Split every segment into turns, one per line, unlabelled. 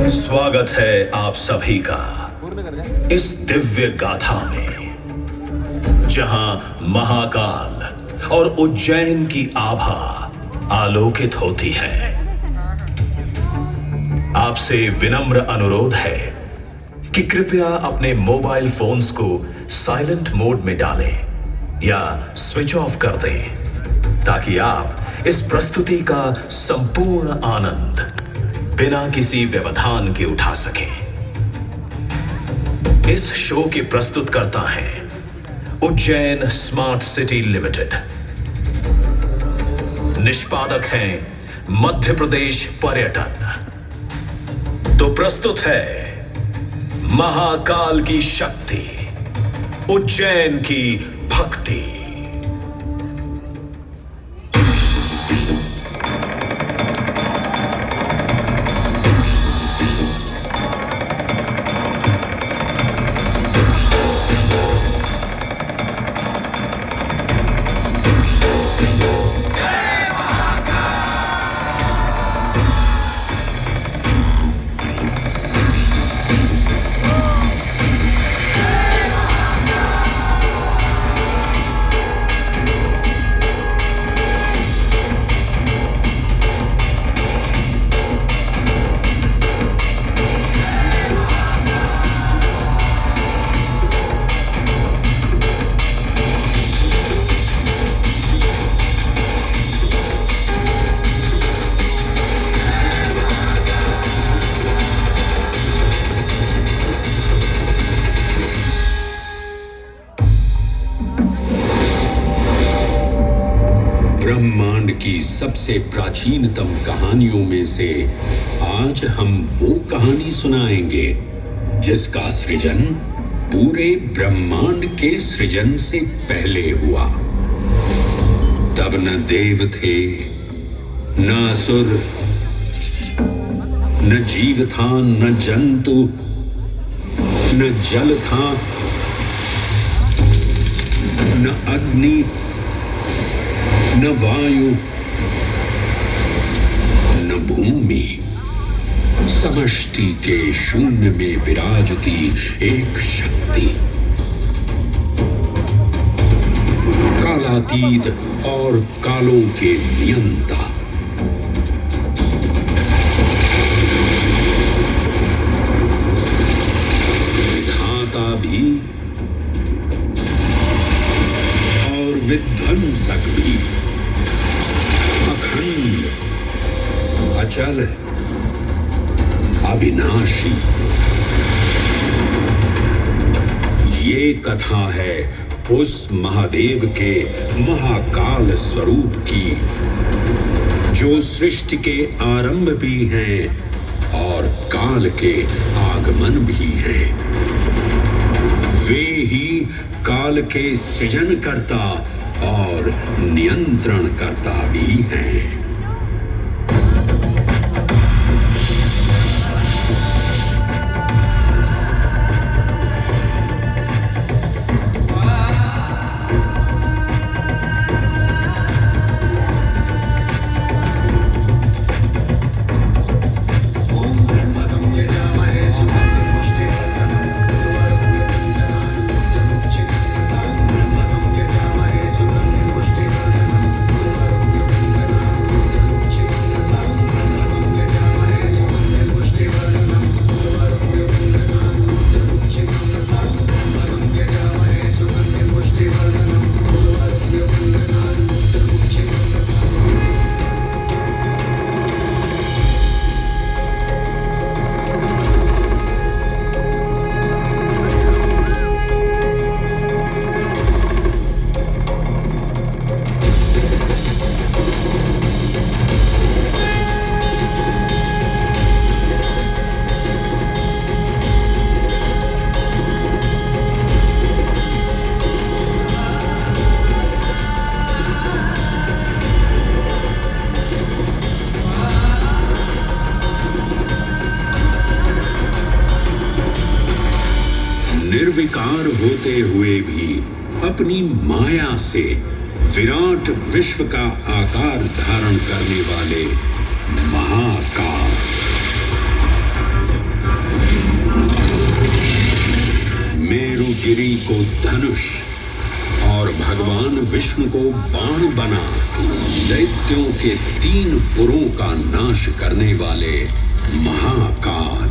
स्वागत है आप सभी का इस दिव्य गाथा में, जहां महाकाल और उज्जैन की आभा आलोकित होती है। आपसे विनम्र अनुरोध है कि कृपया अपने मोबाइल फोन्स को साइलेंट मोड में डालें या स्विच ऑफ कर दें, ताकि आप इस प्रस्तुति का संपूर्ण आनंद बिना किसी व्यवधान के उठा सकें। इस शो के प्रस्तुत करता हैं उज्जैन स्मार्ट सिटी लिमिटेड। निष्पादक हैं मध्य प्रदेश पर्यटन। तो प्रस्तुत है महाकाल की शक्ति, उज्जैन की भक्ति।
ब्रह्मांड की सबसे प्राचीनतम कहानियों में से आज हम वो कहानी सुनाएंगे जिसका सृजन पूरे ब्रह्मांड के सृजन से पहले हुआ। तब न देव थे, न असुर, न जीव था, न जंतु, न जल था, न अग्नि, न वायु, न भूमि। समष्टि के शून्य में विराजती एक शक्ति, कालातीत और कालों के नियंता। विधाता भी और विध्वंसक भी, अखंड, अचल, अविनाशी। ये कथा है उस महादेव के महाकाल स्वरूप की, जो सृष्टि के आरंभ भी हैं और काल के आगमन भी हैं। वे ही काल के सृजनकर्ता और नियंत्रण करता भी हैं। निर्विकार होते हुए भी अपनी माया से विराट विश्व का आकार धारण करने वाले महाकाल। को धनुष और भगवान विष्णु को बाण बना दैत्यों के 3 पुरों का नाश करने वाले महाकाल।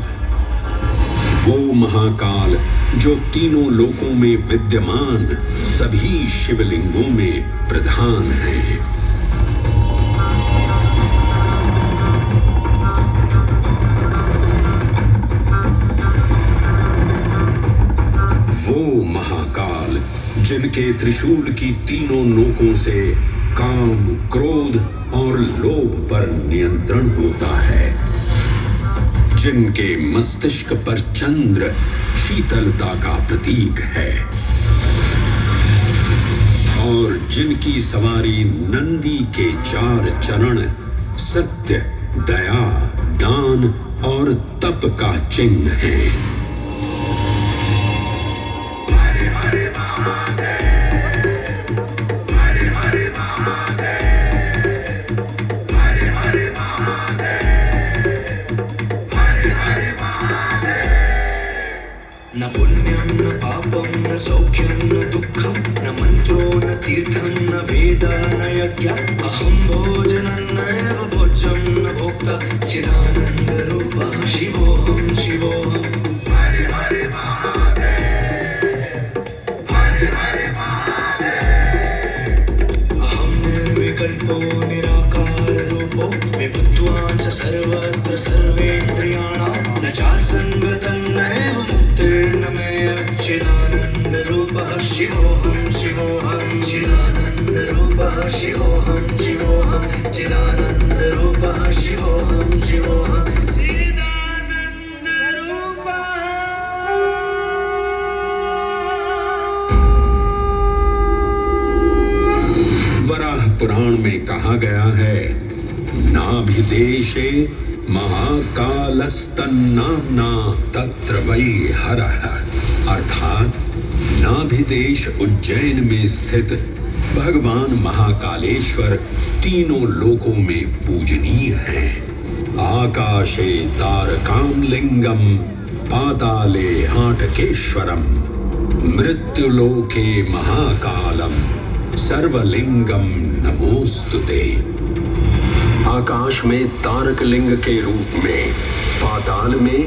वो महाकाल जो तीनों लोकों में विद्यमान सभी शिवलिंगों में प्रधान है। वो महाकाल जिनके त्रिशूल की तीनों नोकों से काम, क्रोध और लोभ पर नियंत्रण होता है, जिनके मस्तिष्क पर चंद्र शीतलता का प्रतीक है और जिनकी सवारी नंदी के 4 चरण सत्य, दया, दान और तप का चिन्ह है।
न पुण्यं न पापं न सौख्यं न दुःखं न मन्त्रो न तीर्थं न वेद न यज्ञ अहं भोजनं नैव भोज्यं न भोक्ता चिदानन्दरूपः शिवोऽहं शिवोऽहम्। हरे हरे महादेव, हरे हरे महादेव। अहं निर्विकल्पो निराकाररूपो विभुत्वान् च सर्वत्र सर्वेन्द्रियाणां न चासङ्गतं नैव मुक्तिर्न मे चिदानन्दरूपः शिवोऽहं शिवोऽहं चिदानन्दरूपः शिवोऽहं शिवोऽहं चिदानन्दरूपः शिवोऽहं शिवोऽहं
वराह पुराण में कहा गया है, नाभिदेशे महाकालस्तन्नाम्ना तत्र वै हरः, अर्थात नाभिदेश उज्जैन में स्थित भगवान महाकालेश्वर तीनों लोकों में पूजनीय हैं। आकाशे तारकामलिंगम पाताले हाटकेश्वरम मृत्युलोके महाकालम सर्वलिंगम नमोस्तुते। आकाश में तारक लिंग के रूप में, पाताल में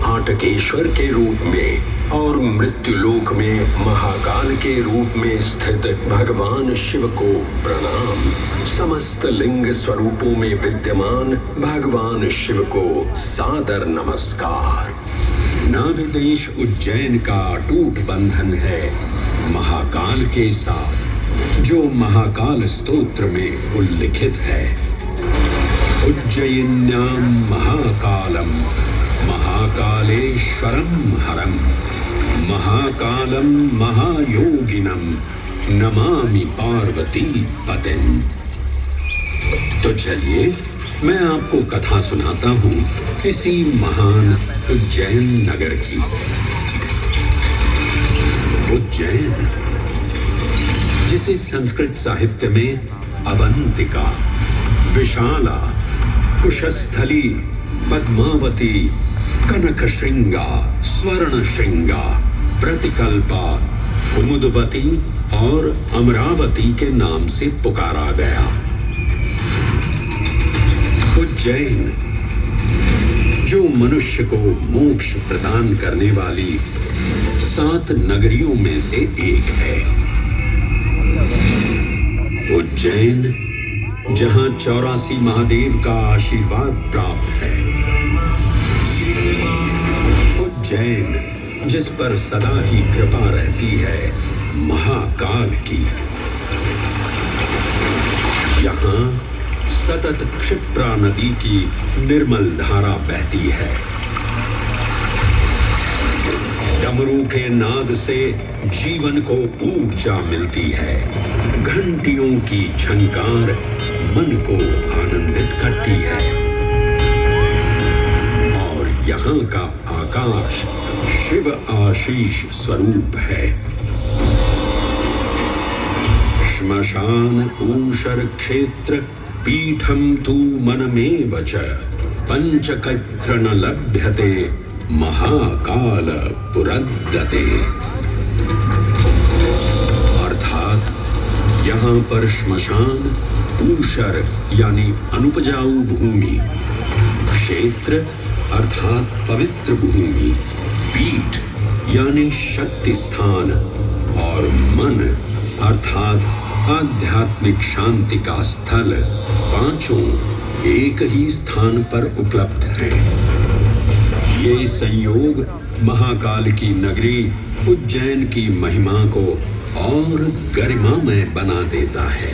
हाटकेश्वर के रूप में और मृत्युलोक में महाकाल के रूप में स्थित भगवान शिव को प्रणाम। समस्त लिंग स्वरूपों में विद्यमान भगवान शिव को सादर नमस्कार। नाभिदेश उज्जैन का अटूट बंधन है महाकाल के साथ, जो महाकाल स्तोत्र में उल्लिखित है। उज्जयिन्यां महाकालम महाकालेश्वरम हरम महाकालम महायोगिनम नमामि पार्वती पतिं। तो चलिए मैं आपको कथा सुनाता हूँ इसी महान उज्जैन नगर की। उज्जैन, जिसे संस्कृत साहित्य में अवंतिका, विशाला, कुशस्थली, पद्मावती, कनकशृंगा, स्वर्णशृंगा, प्रतिकल्पा, कुमुदवती और अमरावती के नाम से पुकारा गया। उज्जैन, जो मनुष्य को मोक्ष प्रदान करने वाली 7 नगरियों में से एक है। उज्जैन, जहां 84 महादेव का आशीर्वाद प्राप्त है। उज्जैन, जिस पर सदा ही कृपा रहती है महाकाल की। यहाँ सतत क्षिप्रा नदी की निर्मल धारा बहती है। डमरू के नाद से जीवन को ऊर्जा मिलती है। घंटियों की झंकार मन को आनंदित करती है और यहाँ का आकाश शिव आशीष स्वरूप है। श्मशान ऊषर क्षेत्र पीठम तु मनमेव च पंचकत्र न लभ्यते महाकाल पुरद्दते। यहाँ पर श्मशान, ऊषर यानी अनुपजाऊ भूमि, क्षेत्र अर्थात पवित्र भूमि, पीठ यानी शक्ति स्थान और मन अर्थात आध्यात्मिक शांति का स्थल, पांचों एक ही स्थान पर उपलब्ध है। ये संयोग महाकाल की नगरी उज्जैन की महिमा को और गरिमामय बना देता है।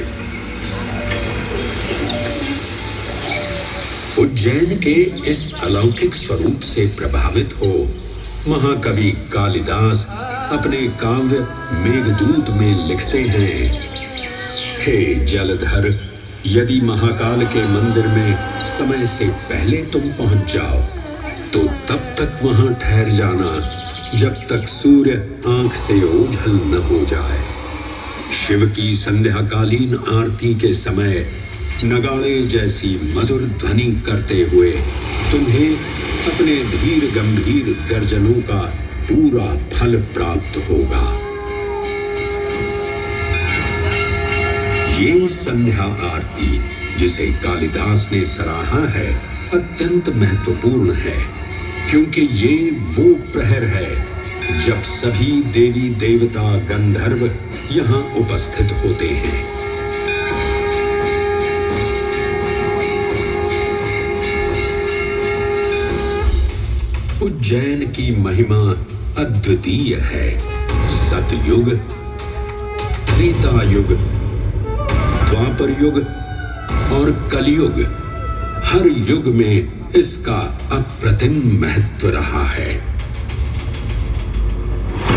उज्जैन के इस अलौकिक स्वरूप से प्रभावित हो महाकवि कालिदास अपने काव्य मेघदूत में लिखते हैं, हे जलधर, यदि महाकाल के मंदिर में समय से पहले तुम पहुंच जाओ तो तब तक वहां ठहर जाना जब तक सूर्य आंख से ओझल न हो जाए। शिव की संध्याकालीन आरती के समय नगाड़े जैसी मधुर ध्वनि करते हुए तुम्हें अपने धीर गंभीर गर्जनों का पूरा फल प्राप्त होगा। ये संध्या आरती जिसे कालिदास ने सराहा है अत्यंत महत्वपूर्ण है, क्योंकि ये वो प्रहर है जब सभी देवी देवता गंधर्व यहाँ उपस्थित होते हैं। उज्जैन की महिमा अद्वितीय है। सतयुग, त्रेता युग, द्वापर युग और कलयुग, हर युग में इसका अप्रतिम महत्व रहा है।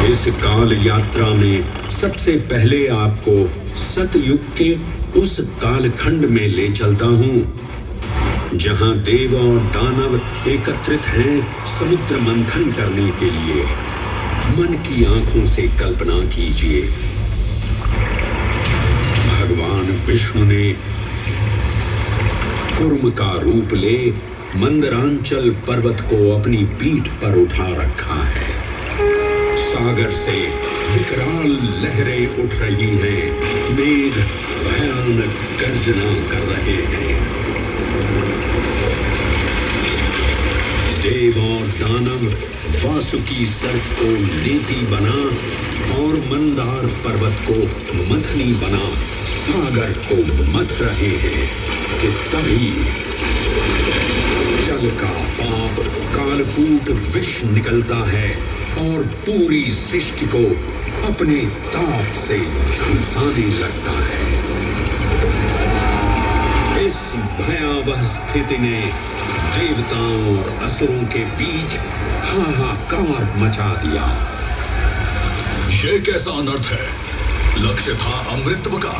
इस काल यात्रा में सबसे पहले आपको सतयुग के उस कालखंड में ले चलता हूं जहां देव और दानव एकत्रित हैं समुद्र मंथन करने के लिए। मन की आंखों से कल्पना कीजिए, भगवान विष्णु ने कूर्म का रूप ले मंदरांचल पर्वत को अपनी पीठ पर उठा रखा है। सागर से विकराल लहरें उठ रही हैं, मेघ भयानक गर्जना कर रहे हैं। देव और दानव वासुकी सर्प को नीति बना और मंदार पर्वत को मथनी बना सागर को मथ रहे हैं कि तभी जल का पाप कालकूट विष निकलता है और पूरी सृष्टि को अपने ताप से झुलसाने लगता है। इस भयावह स्थिति ने देवताओं और असुरों के बीच हाहाकार मचा दिया।
ये कैसा अनर्थ है? लक्ष्य था अमृतत्व का,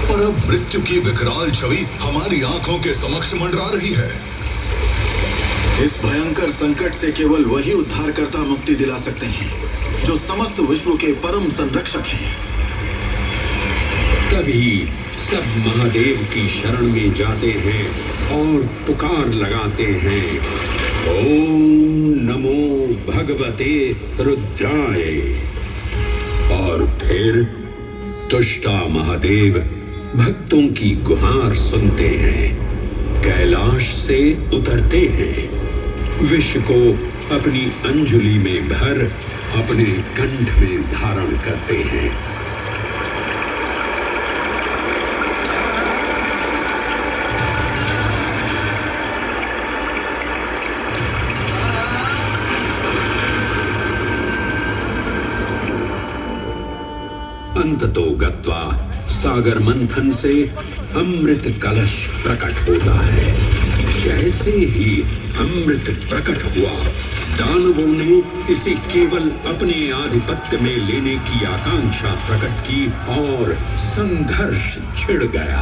पर अब मृत्यु की विकराल छवि हमारी आंखों के समक्ष मंडरा रही है।
इस भयंकर संकट से केवल वही उद्धारकर्ता मुक्ति दिला सकते हैं जो समस्त विश्व के परम संरक्षक हैं।
तभी सब महादेव की शरण में जाते हैं और पुकार लगाते हैं, ओम नमो भगवते रुद्राय। और फिर तुष्टा महादेव भक्तों की गुहार सुनते हैं, कैलाश से उतरते हैं, विष को अपनी अंजुलि में भर अपने कंठ में धारण करते हैं। अंततो गत्वा सागर मंथन से अमृत कलश प्रकट होता है। जैसे ही अमृत प्रकट हुआ, दानवों ने इसे केवल अपने आधिपत्य में लेने की आकांक्षा प्रकट की और संघर्ष छिड़ गया।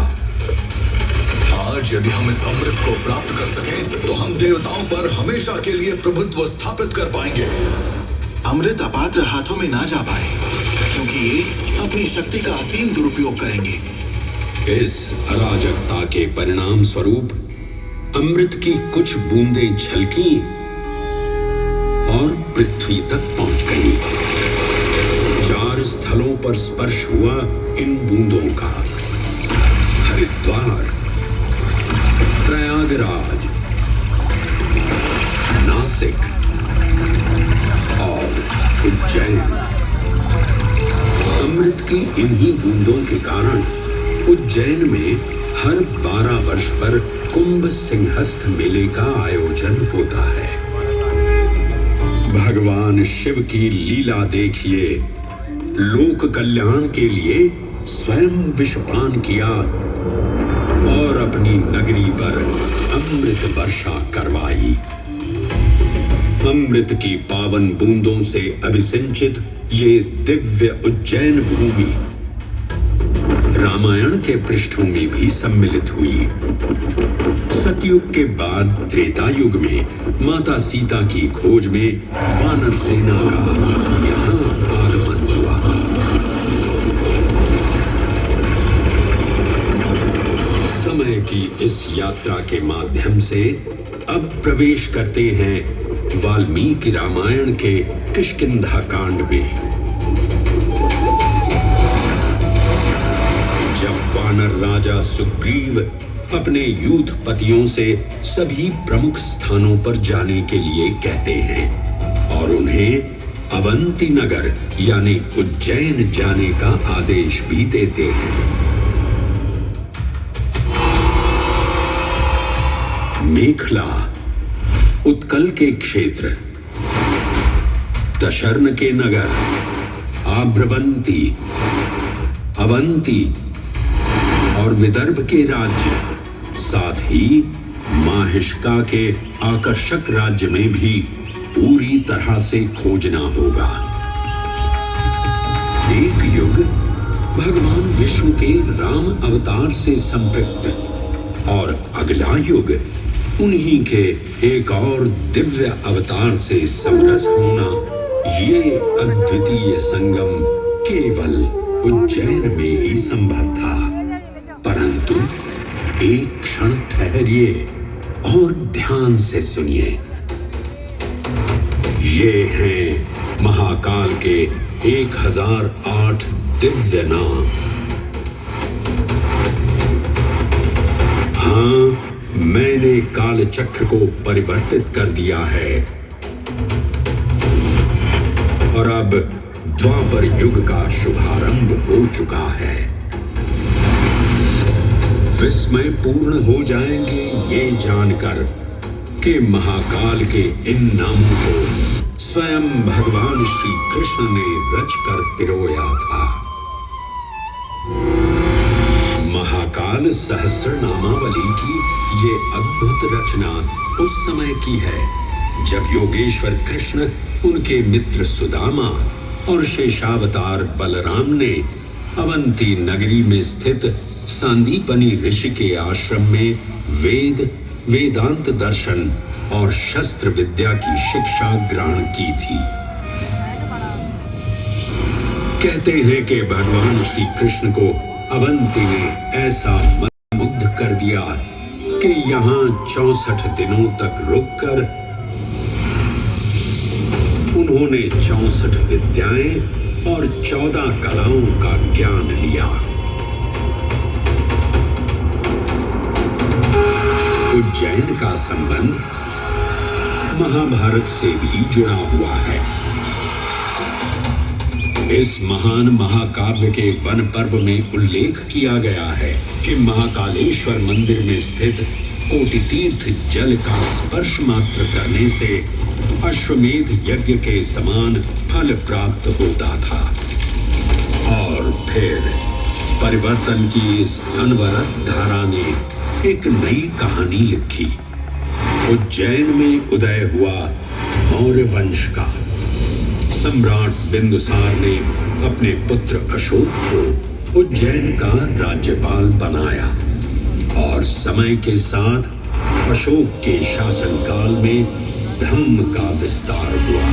आज यदि हम इस अमृत को प्राप्त कर सकें तो हम देवताओं पर हमेशा के लिए प्रभुत्व स्थापित कर पाएंगे।
अमृत अपात्र हाथों में ना जा पाए, क्योंकि ये अपनी शक्ति का असीम दुरुपयोग करेंगे।
इस अराजकता के परिणाम स्वरूप अमृत की कुछ बूंदें छलकी और पृथ्वी तक पहुंच गई। 4 स्थलों पर स्पर्श हुआ इन बूंदों का। हरिद्वार, प्रयागराज, नासिक और उज्जैन। अमृत की इन्हीं बूंदों के कारण उज्जैन में हर 12 वर्ष पर कुंभ सिंहस्थ मेले का आयोजन होता है। भगवान शिव की लीला देखिए। लोक कल्याण के लिए स्वयं विषपान किया और अपनी नगरी पर अमृत वर्षा करवाई। अमृत की पावन बूंदों से अभिसिंचित ये दिव्य उज्जैन भूमि रामायण के पृष्ठों में भी सम्मिलित हुई। सतयुग के बाद त्रेता युग में माता सीता की खोज में वानर सेना का यहाँ आगमन हुआ। समय की इस यात्रा के माध्यम से अब प्रवेश करते हैं वाल्मीकि रामायण के किष्किंधा कांड में। जब वानर राजा सुग्रीव अपने यूथपतियों से सभी प्रमुख स्थानों पर जाने के लिए कहते हैं और उन्हें अवंती नगर यानी उज्जैन जाने का आदेश भी देते हैं। मेखला उत्कल के क्षेत्र, दशर्न के नगर, आभ्रवंती, अवंती और विदर्भ के राज्य, साथ ही माहिष्का के आकर्षक राज्य में भी पूरी तरह से खोजना होगा। एक युग भगवान विष्णु के राम अवतार से संपृक्त और अगला युग उन्हीं के एक और दिव्य अवतार से समरस होना, ये अद्वितीय संगम केवल उज्जैन में ही संभव था। परंतु एक क्षण ठहरिए और ध्यान से सुनिए। ये हैं महाकाल के 1008 दिव्य नाम। हाँ, मैंने काल चक्र को परिवर्तित कर दिया है और अब द्वापर युग का शुभारंभ हो चुका है। विस्मय पूर्ण हो जाएंगे ये जानकर कि महाकाल के इन नामों को स्वयं भगवान श्री कृष्ण ने रचकर पिरोया था। महाकाल सहस्रनामावली की ये अद्भुत रचना उस समय की है जब योगेश्वर कृष्ण, उनके मित्र सुदामा और शेषावतार बलराम ने अवंती नगरी में स्थित सांदीपनी ऋषि के आश्रम में वेदांत दर्शन और शस्त्र विद्या की शिक्षा ग्रहण की थी। कहते हैं कि भगवान श्री कृष्ण को अवंती ने ऐसा मंत्रमुग्ध कर दिया कि यहाँ 64 दिनों तक रुककर उन्होंने 64 विद्याएं और 14 कलाओं का ज्ञान लिया। उज्जैन का संबंध महाभारत से भी जुड़ा हुआ है। इस महान महाकाव्य के वन पर्व में उल्लेख किया गया है कि महाकालेश्वर मंदिर में स्थित कोटि तीर्थ जल का स्पर्श मात्र करने से अश्वमेध यज्ञ के समान फल प्राप्त होता था। और फिर परिवर्तन की इस अनवरत धारा ने एक नई कहानी लिखी। उज्जैन में उदय हुआ मौर्य वंश का। सम्राट बिंदुसार ने अपने पुत्र अशोक को उज्जैन का राज्यपाल बनाया और समय के साथ अशोक के शासनकाल में धर्म का विस्तार हुआ।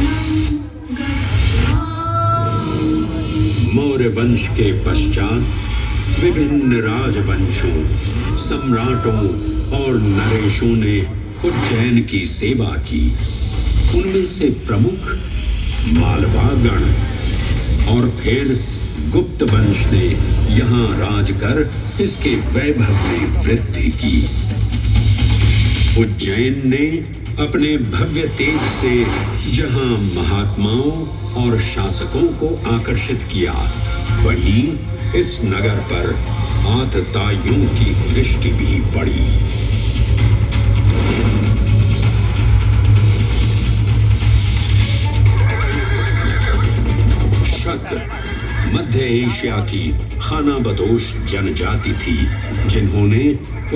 मौर्य वंश के पश्चात विभिन्न राजवंशों, सम्राटों और नरेशों ने उज्जैन की सेवा की। उनमें से प्रमुख मालवा गण, और फिर गुप्त वंश ने यहाँ राज कर इसके वैभव में वृद्धि की। उज्जैन ने अपने भव्य तेज से जहां महात्माओं और शासकों को आकर्षित किया, वहीं इस नगर पर आतताइयों की दृष्टि भी पड़ी। शक मध्य एशिया की खानाबदोश जनजाति थी, जिन्होंने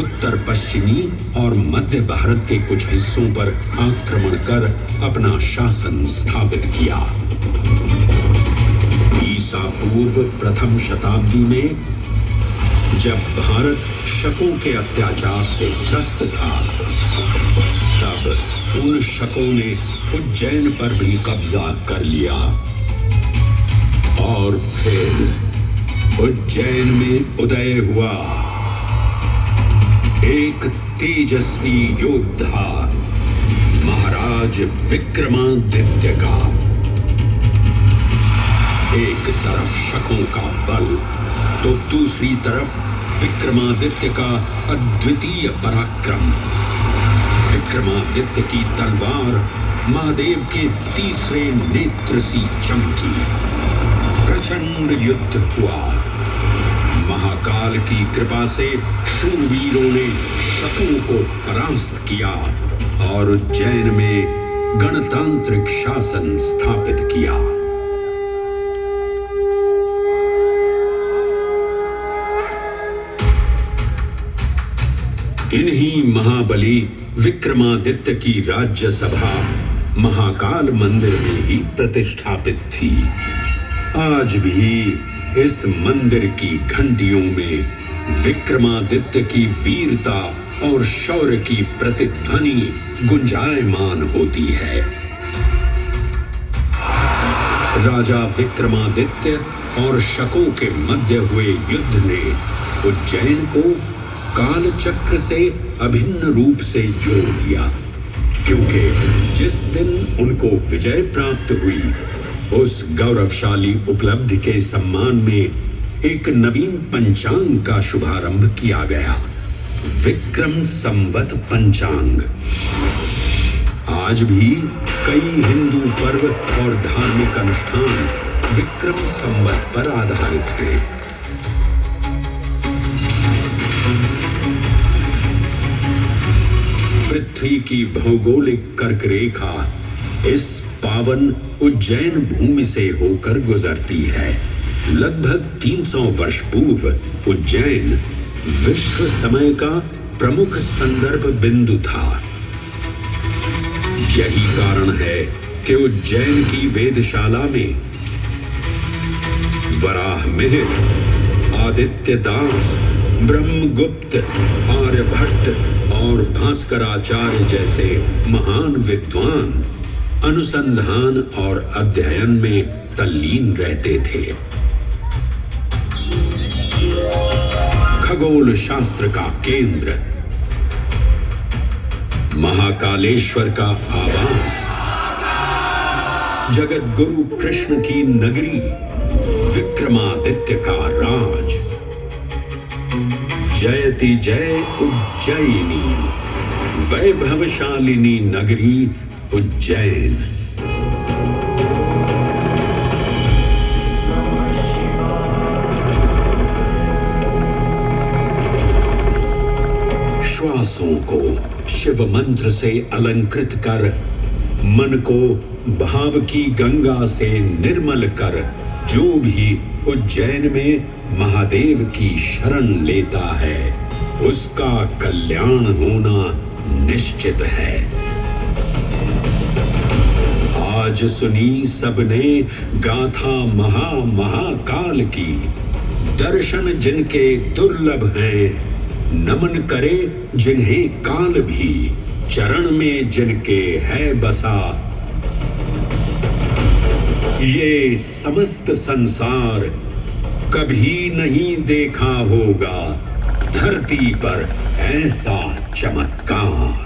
उत्तर पश्चिमी और मध्य भारत के कुछ हिस्सों पर आक्रमण कर अपना शासन स्थापित किया। ईसा पूर्व प्रथम शताब्दी में जब भारत शकों के अत्याचार से त्रस्त था, तब उन शकों ने उज्जैन पर भी कब्जा कर लिया और फिर उज्जैन में उदय हुआ एक तेजस्वी योद्धा महाराज विक्रमादित्य का। एक तरफ शकों का बल तो दूसरी तरफ विक्रमादित्य का अद्वितीय पराक्रम। विक्रमादित्य की तलवार महादेव के तीसरे नेत्र सी चमकी। प्रचंड युद्ध हुआ। महाकाल की कृपा से शूरवीरों ने शकों को परास्त किया और उज्जैन में गणतांत्रिक शासन स्थापित किया। इन्हीं महाबली विक्रमादित्य की राज्यसभा महाकाल मंदिर में ही प्रतिष्ठापित थी। आज भी इस मंदिर की घंटियों में विक्रमादित्य की वीरता और शौर्य की प्रतिध्वनि गुंजायमान होती है। राजा विक्रमादित्य और शकों के मध्य हुए युद्ध ने उज्जैन को काल चक्र से अभिन्न रूप से जोड़ दिया, क्योंकि जिस दिन उनको विजय प्राप्त हुई, उस गौरवशाली उपलब्धि के सम्मान में एक नवीन पंचांग का शुभारंभ किया गया, विक्रम संवत पंचांग। आज भी कई हिंदू पर्व और धार्मिक अनुष्ठान विक्रम संवत पर आधारित हैं। पृथ्वी की भौगोलिक कर्क रेखा इस पावन उज्जैन भूमि से होकर गुजरती है। लगभग 300 वर्ष पूर्व उज्जैन विश्व समय का प्रमुख संदर्भ बिंदु था। यही कारण है कि उज्जैन की वेदशाला में वराहमिहिर, आदित्य दास, ब्रह्मगुप्त, आर्यभट्ट और भास्कराचार्य जैसे महान विद्वान अनुसंधान और अध्ययन में तल्लीन रहते थे। खगोल शास्त्र का केंद्र, महाकालेश्वर का आवास, जगत गुरु कृष्ण की नगरी, विक्रमादित्य का राज। जयति जय उज्जैनी, वैभवशालिनी नगरी उज्जैन। श्वासों को शिव मंत्र से अलंकृत कर, मन को भाव की गंगा से निर्मल कर, जो भी उज्जैन में महादेव की शरण लेता है, उसका कल्याण होना निश्चित है। आज सुनी सबने गाथा महाकाल की, दर्शन जिनके दुर्लभ हैं, नमन करे जिन्हें काल भी, चरण में जिनके है बसा। ये समस्त संसार कभी नहीं देखा होगा धरती पर ऐसा चमत्कार।